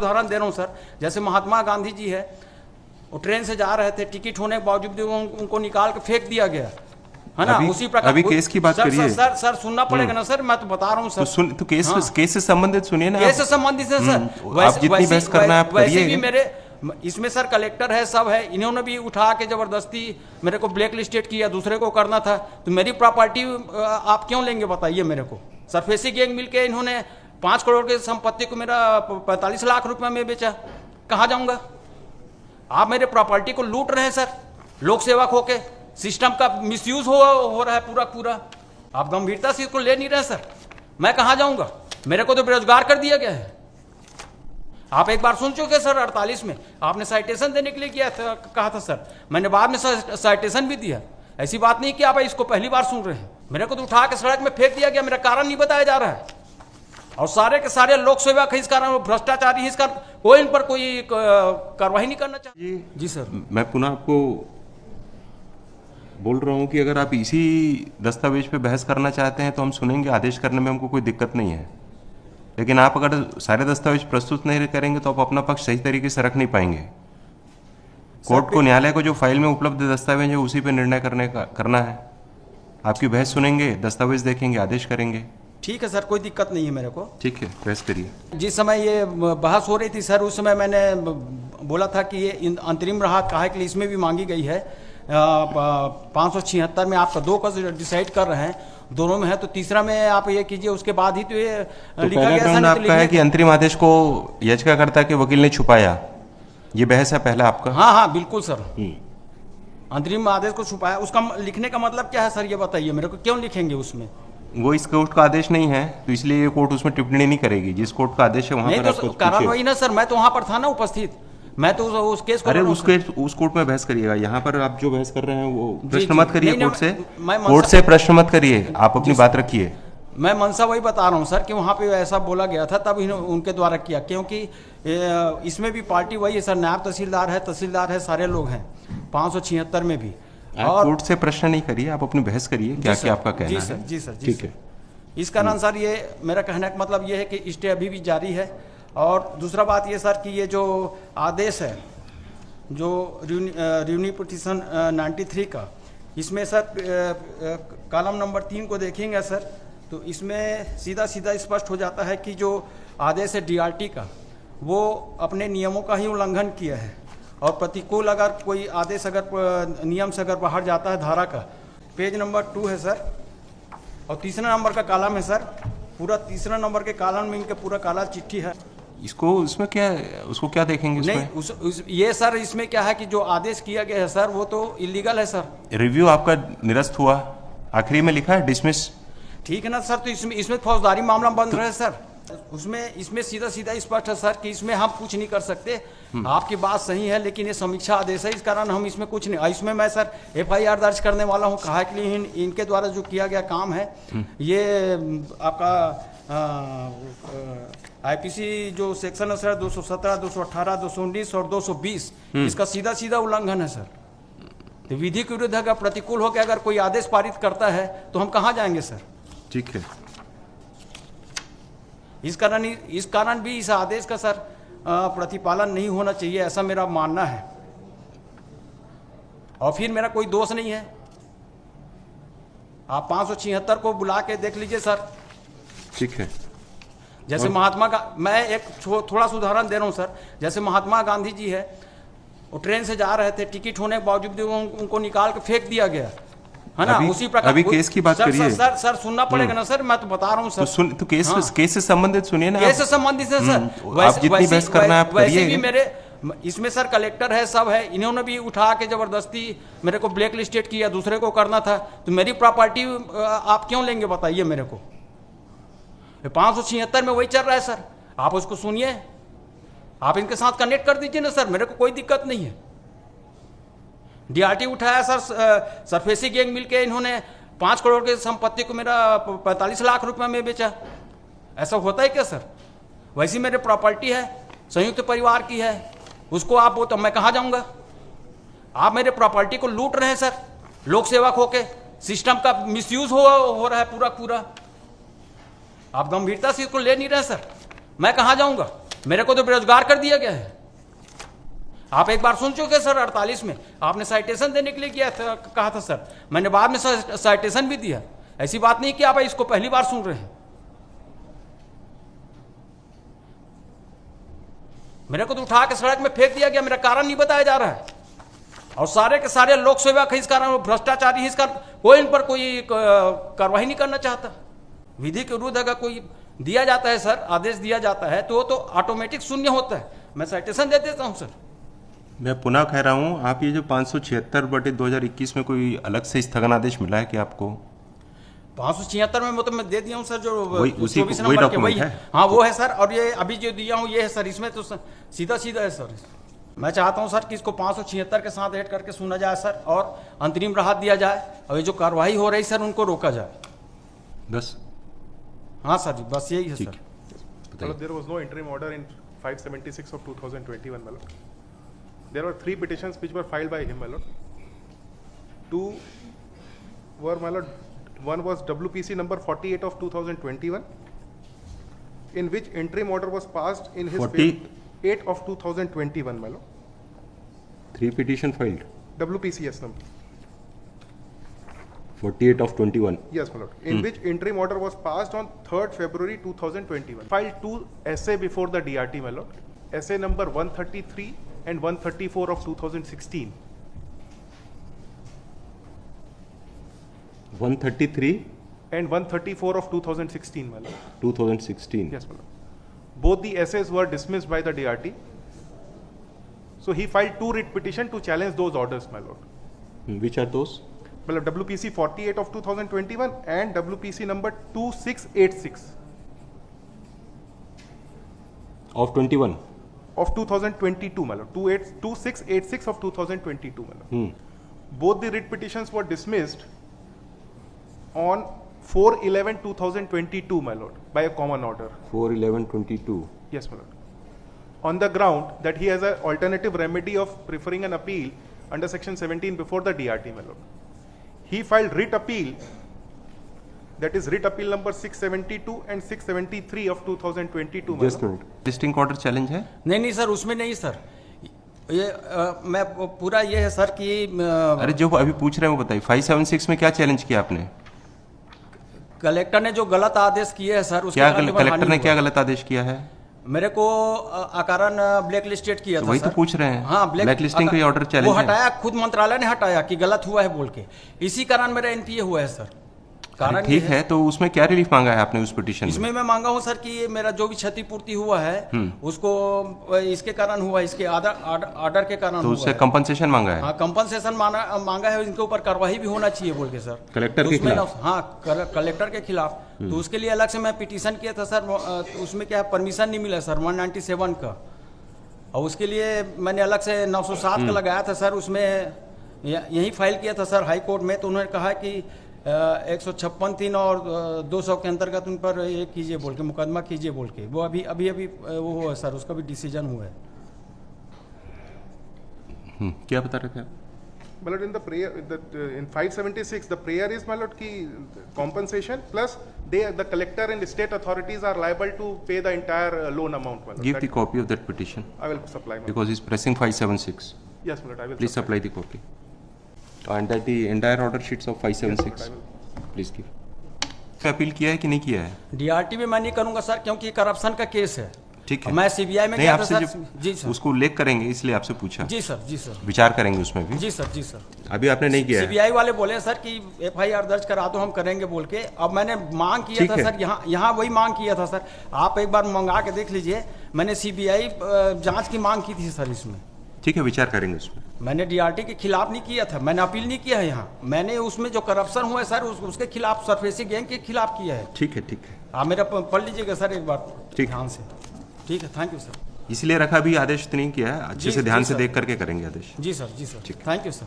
उदाहरण दे रहा हूँ सर, जैसे महात्मा गांधी जी है, वो ट्रेन से जा रहे थे, टिकट होने के बावजूद उनको निकाल के फेंक दिया गया है ना। उसी प्रकार अभी केस की बात करिए सर सुनना पड़ेगा ना सर, मैं तो बता रहा हूँ सर। तो केस से संबंधित सुनिए ना, केस से संबंधित है सर। आप जितनी बहस करना है आप वैसे भी करिए। मेरे इसमें सर कलेक्टर है, सब है, इन्होंने भी उठा के जबरदस्ती मेरे को ब्लैक लिस्टेड किया, दूसरे को करना था, तो मेरी प्रॉपर्टी आप क्यों लेंगे बताइए मेरे को। सरफेसी गैंग मिलके इन्होंने 5 करोड़ की संपत्ति को मेरा 45 लाख रुपए में बेचा, कहाँ जाऊंगा। आप मेरे प्रॉपर्टी को लूट रहे हैं सर, लोक सेवक होके, सिस्टम का मिसयूज हो रहा है पूरा। आप गंभीरता से इसको ले नहीं रहे सर, मैं कहाँ जाऊंगा, मेरे को तो बेरोजगार कर दिया गया है। आप एक बार सुन चुके सर, 48 में आपने साइटेशन देने के लिए किया था, कहा था सर, मैंने बाद में साइटेशन भी दिया। ऐसी बात नहीं कि आप इसको पहली बार सुन रहे हैं। मेरे को तो उठा के सड़क में फेंक दिया गया, मेरा कारण नहीं बताया जा रहा है, और सारे के सारे लोक सेवक है, इस कारण भ्रष्टाचारी है, इसका कोई इन पर कोई कार्रवाई नहीं करना चाहिए। जी सर, मैं पुनः आपको बोल रहा हूं कि अगर आप इसी दस्तावेज पे बहस करना चाहते हैं तो हम सुनेंगे, आदेश करने में हमको कोई दिक्कत नहीं है, लेकिन आप अगर सारे दस्तावेज प्रस्तुत नहीं करेंगे तो आप अपना पक्ष सही तरीके से रख नहीं पाएंगे। कोर्ट को, न्यायालय को जो फाइल में उपलब्ध दस्तावेज है उसी पे निर्णय करना है। आपकी बहस सुनेंगे, दस्तावेज देखेंगे, आदेश करेंगे। ठीक है सर, कोई दिक्कत नहीं है मेरे को। ठीक है, बहस करिए। जिस समय ये बहस हो रही थी सर, उस समय मैंने बोला था कि ये अंतरिम राहत काहे के लिए इसमें भी मांगी गई है। 576 में आपका 2 का डिसाइड कर रहे हैं, दोनों में है, तो तीसरा में आप ये कीजिए, उसके बाद ही तो ये लिखा गया। आपका है कि अंतरिम आदेश को याचिकाकर्ता के वकील ने छुपाया, ये बहस है पहला आपका। हाँ बिल्कुल सर, अंतरिम आदेश को छुपाया, उसका लिखने का मतलब क्या है सर, ये बताइए मेरे को, क्यों लिखेंगे उसमें। वो इस कोर्ट का आदेश नहीं है, तो इसलिए ये कोर्ट उसमें टिप्पणी नहीं करेगी। जिस कोर्ट का आदेश है वहां पर आपको कारण वही ना सर, मैं तो वहां पर था ना उपस्थित, मैं तो उस केस को। अरे उस कोर्ट में बहस करिएगा, यहाँ पर आप जो बहस कर रहे हैं वो प्रश्न मत करिए कोर्ट से प्रश्न मत करिए, आप अपनी बात रखिए। मैं मनसा वही बता रहा हूँ सर कि वहाँ पे ऐसा बोला गया था, तब उनके द्वारा किया, क्योंकि इसमें भी पार्टी वही है सर, नायब तहसीलदार है, सारे लोग हैं 576 में भी। और कोर्ट से प्रश्न नहीं करिए, आप अपनी बहस करिए, क्या क्या आपका कहना है। जी सर, ठीक है। इस कारण सर ये मेरा कहने का मतलब ये है कि स्टे अभी भी जारी है। और दूसरा बात ये सर कि ये जो आदेश है, जो रिन्यू पिटीशन 93 का, इसमें सर कॉलम नंबर 3 को देखेंगे सर, तो इसमें सीधा स्पष्ट हो जाता है कि जो आदेश है DRT का, वो अपने नियमों का ही उल्लंघन किया है, और प्रतिकूल अगर कोई आदेश अगर नियम से अगर बाहर जाता है धारा का, पेज नंबर 2 है सर, और तीसरा नंबर का कॉलम है सर, पूरा तीसरा नंबर के कॉलम में इनके पूरा काला चिट्ठी है। इसको उसमें क्या है, उसको क्या देखेंगे नहीं ये सर, इसमें क्या है कि जो आदेश किया गया है सर, वो तो इलीगल है सर। रिव्यू आपका निरस्त हुआ, आखिरी में लिखा है डिसमिस। ठीक है ना सर, तो इसमें फौजदारी मामला बंद रहे सर, इसमें सीधा स्पष्ट है सर कि इसमें हम कुछ नहीं कर सकते। आपकी बात सही है, लेकिन ये समीक्षा आदेश है, इस कारण हम इसमें कुछ नहीं। इसमें मैं सर FIR दर्ज करने वाला हूँ, कहा कि इनके द्वारा जो किया गया काम है, ये आपका IPC जो सेक्शन है सर 217, 218, 219 और 220, इसका सीधा उल्लंघन है सर। तो विधि के विरुद्ध अगर प्रतिकूल होकर अगर कोई आदेश पारित करता है तो हम कहाँ जाएंगे सर। ठीक है, इस कारण भी इस आदेश का सर प्रतिपालन नहीं होना चाहिए, ऐसा मेरा मानना है। और फिर मेरा कोई दोष नहीं है, आप 576 को बुला के देख लीजिए सर। ठीक है, जैसे मैं एक थोड़ा सा उदाहरण दे रहा हूँ सर, जैसे महात्मा गांधी जी है, वो ट्रेन से जा रहे थे, टिकट होने के बावजूद उनको निकाल के फेंक दिया गया है ना। उसी प्रकार अभी केस की बात करिए सर सुनना पड़ेगा ना सर, मैं तो बता रहा हूँ सर। तो केस से संबंधित सुनिए ना, केस से संबंधित है सर। आप जितनी बहस करना है आप करिए। भी मेरे इसमें सर कलेक्टर है, सब है, इन्होंने भी उठा के जबरदस्ती मेरे को ब्लैक लिस्टेड किया, दूसरे को करना था, तो मेरी प्रॉपर्टी आप क्यों लेंगे बताइए मेरे को। 576 में वही चल रहा है सर, आप उसको सुनिए, आप इनके साथ कनेक्ट कर दीजिए ना सर, मेरे को कोई दिक्कत नहीं है। DRT उठाया सर, सरफेसी गैंग मिलके इन्होंने 5 करोड़ की संपत्ति को मेरा 45 लाख रुपए में बेचा, ऐसा होता है क्या सर। वैसी मेरे प्रॉपर्टी है, संयुक्त परिवार की है, उसको आप वो तो मैं कहाँ जाऊंगा। आप मेरे प्रॉपर्टी को लूट रहे हैं सर, लोक सेवक होके, सिस्टम का मिसयूज हो रहा है पूरा। आप गंभीरता से इसको ले नहीं रहे सर, मैं कहाँ जाऊंगा। मेरे को तो बेरोजगार कर दिया गया है। आप एक बार सुन चुके सर 48 में आपने साइटेशन देने के लिए किया था, कहा था सर, मैंने बाद में साइटेशन भी दिया। ऐसी बात नहीं कि आप इसको पहली बार सुन रहे हैं। मेरे को तो उठा के सड़क में फेंक दिया गया, मेरा कारण नहीं बताया जा रहा है, और सारे के सारे लोक सेवक इस कारण भ्रष्टाचारी, इस कारण कोई इन पर कोई कार्रवाई नहीं करना चाहता। विधि के विरुद्ध अगर कोई दिया जाता है सर, आदेश दिया जाता है तो ऑटोमेटिक शून्य होता है। मैं साइटेशन दे देता हूं सर। मैं पुनः कह रहा हूं, आप ये जो 576/2021 में कोई अलग से स्थगन आदेश मिला है कि आपको? 576 में मतलब मैं दे दिया हूं सर, जो वही 24 वही नंबर के डॉक्यूमेंट है। हाँ वो है सर, और ये अभी जो दिया हूं ये है सर, इसमें तो सीधा सीधा है सर। मैं चाहता हूं सर कि इसको 576 के साथ ऐड करके सुना जाए सर, और अंतरिम राहत दिया जाए, और ये जो कार्रवाई हो रही सर उनको रोका जाए बस। हाँ सर जी, बस यही है sir. There was no interim order in 576 of 2021, my lord. There were 3 petitions which were filed by him, my lord. 2 were, my lord, one was WPC number 48 of 2021, in which interim order was passed in his 48 of 2021, my lord. 3 petition filed. WPCS number. 48 of 21. Yes, my lord. In which interim order was passed on 3rd February 2021. Filed 2 essay before the DRT, my lord. Essay number 133 and 134 of 2016. 133 And 134 of 2016, my lord. 2016. Yes, my lord. Both the essays were dismissed by the DRT. So he filed 2 writ petition to challenge those orders, my lord. Which are those? Well, WPC 48 of 2021 and WPC number 2686 Of 21. of 2022, my lord. 2686 of 2022, my lord. Both the writ petitions were dismissed on 4/11/2022, my lord, by a common order. 4/11/22. Yes, my lord. On the ground that he has an alternative remedy of preferring an appeal under section 17 before the DRT, my lord. He filed writ appeal, that is writ appeal number 672 and 673 of 2022, my Just a lord. minute. Listing order challenge है? नहीं sir, उसमें नहीं sir. ये मैं पूरा ये है sir कि अरे जो अभी पूछ रहे हैं वो बताइए। 576 में क्या चैलेंज किया आपने? कलेक्टर ने जो गलत आदेश किए हैं सर, उसके क्या कारण कलेक्टर हानि ने हुआ। क्या गलत आदेश किया है? मेरे को अकारण ब्लैक लिस्टेड किया था वही सर। तो पूछ रहे हैं। हाँ, ब्लैक लिस्टिंग का ऑर्डर वो चैलेंज है। हटाया, खुद मंत्रालय ने हटाया कि गलत हुआ है बोल के, इसी कारण मेरा एनपीए हुआ है सर। कारण ठीक है, तो उसमें क्या रिलीफ मांगा है आपने उस पिटीशन में? इसमें मैं मांगा हूँ सर कि मेरा जो भी क्षतिपूर्ति हुआ है उसको इसके कारण हुआ, इसके ऑर्डर के कारण तो हुआ उससे है। कंपनसेशन मांगा है? हाँ, कंपनसेशन मांगा है, इनके ऊपर कार्रवाई भी होना चाहिए बोल के सर। कलेक्टर तो के उसमें खिलाफ? हाँ, कलेक्टर के खिलाफ। तो उसके लिए अलग से मैं पिटीशन किया था सर। उसमें क्या परमिशन नहीं मिला सर 197 का, और उसके लिए मैंने अलग से 907 का लगाया था सर। उसमें यही फाइल किया था सर हाई कोर्ट में, तो उन्होंने कहा कि 156(3) और 200 के अंतर्गत उन पर ये कीजिए बोल के, मुकदमा कीजिए बोल के। वो अभी वो हुआ सर, उसका भी डिसीजन हुआ है। क्या बता रहे थे आप? My lord, in the prayer, in 576, the prayer is, my lord, ki compensation plus the collector and state authorities are liable to pay the entire loan amount, my lord. Give the copy of that petition I will supply, my lord. because he's pressing 576. Yes, my lord, I will Please supply the copy. And that the entire order sheets of 576. Yes, I Please give. Appeal किया है कि नहीं किया है? DRT में मैं नहीं करूंगा सर, क्योंकि करप्शन का केस है। ठीक है। मैं सीबीआई में नहीं, गया था आपसे सर। जब जी सर, उसको उल्लेख करेंगे इसलिए आपसे पूछा। जी सर, जी सर, विचार करेंगे उसमें भी। जी सर, जी सर। अभी आपने नहीं किया है? सीबीआई वाले बोले सर कि एफआईआर दर्ज करा दो, हम करेंगे बोल के। अब मैंने मांग किया ठीक था है। सर, यहाँ वही मांग किया था सर। आप एक बार मंगा के देख लीजिए, मैंने सीबीआई जांच की मांग की थी सर इसमें। ठीक है, विचार करेंगे उसमें। मैंने डीआरटी के खिलाफ नहीं किया था, मैंने अपील नहीं किया है यहाँ। मैंने उसमें जो करप्शन हुआ है सर, उसके खिलाफ, सरफेसी गैंग के खिलाफ किया है। ठीक है, ठीक है। आप मेरा पढ़ लीजिएगा सर एक बार ठीक। ध्यान से। ठीक है, थैंक यू सर। इसलिए रखा भी आदेश तो नहीं किया है, अच्छे जी, से ध्यान जी से सर। देख करके करेंगे आदेश। जी सर, जी सर, थैंक यू सर।